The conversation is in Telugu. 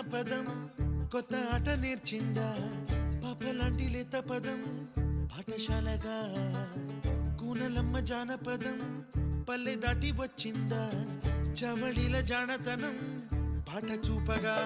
జానపదం కొత్త ఆట నేర్చిందా పాపలాంటి లేత పదం పాఠశాలగా కూనలమ్మ జానపదం పల్లె దాటి వచ్చిందా చవళిల జానతనం పాట చూపగా